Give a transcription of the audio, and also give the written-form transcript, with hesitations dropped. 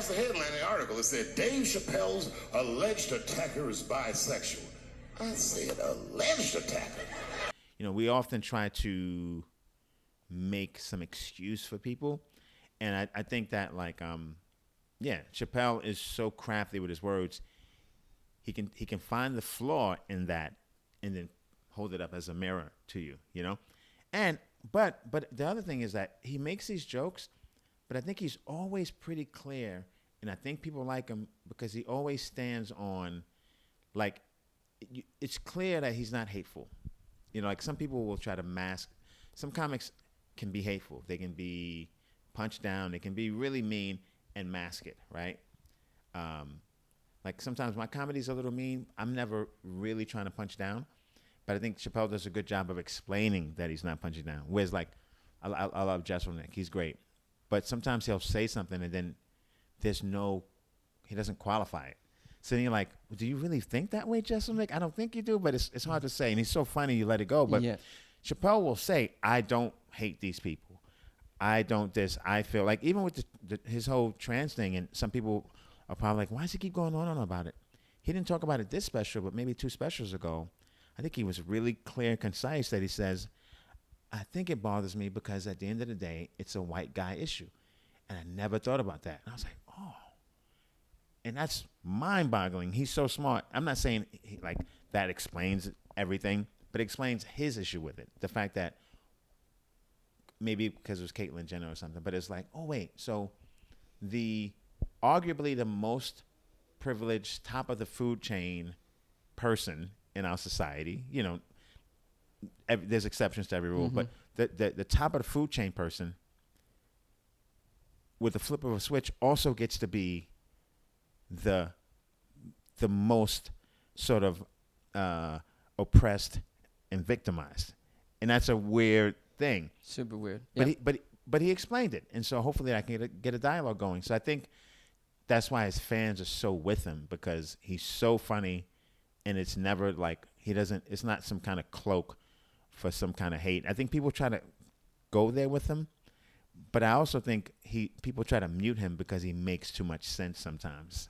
was the headline of the article. It said, Dave Chappelle's alleged attacker is bisexual. I said, alleged attacker. You know, we often try to make some excuse for people. And I think that, like, Chappelle is so crafty with his words. He can find the flaw in that and then hold it up as a mirror to you, you know? But the other thing is that he makes these jokes, but I think he's always pretty clear, and I think people like him because he always stands on, like, it's clear that he's not hateful. You know, like some people will try to mask. Some comics can be hateful. They can be punched down. They can be really mean and mask it, right? Like sometimes my comedy's a little mean. I'm never really trying to punch down. But I think Chappelle does a good job of explaining that he's not punching down. Whereas, like, I love Jesselnick. He's great. But sometimes he'll say something and then he doesn't qualify it. So then you're like, do you really think that way, Jesselnick? I don't think you do, but it's hard to say. And he's so funny, you let it go. But Chappelle will say, I don't hate these people. I don't this. I feel like, even with his whole trans thing, and some people are probably like, why does he keep going on about it? He didn't talk about it this special, but maybe 2 specials ago. I think he was really clear and concise that he says, I think it bothers me because at the end of the day, it's a white guy issue. And I never thought about that. And I was like, oh. And that's mind-boggling. He's so smart. I'm not saying like that explains everything, but it explains his issue with it. The fact that maybe because it was Caitlyn Jenner or something, but it's like, oh, wait. So arguably the most privileged, top of the food chain person in our society, you know, there's exceptions to every rule, but the top of the food chain person with the flip of a switch also gets to be the most sort of oppressed and victimized. And that's a weird thing. Super weird. But he explained it. And so hopefully I can get a dialogue going. So I think that's why his fans are so with him, because he's so funny. And it's never like it's not some kind of cloak for some kind of hate. I think people try to go there with him, but I also think people try to mute him because he makes too much sense sometimes.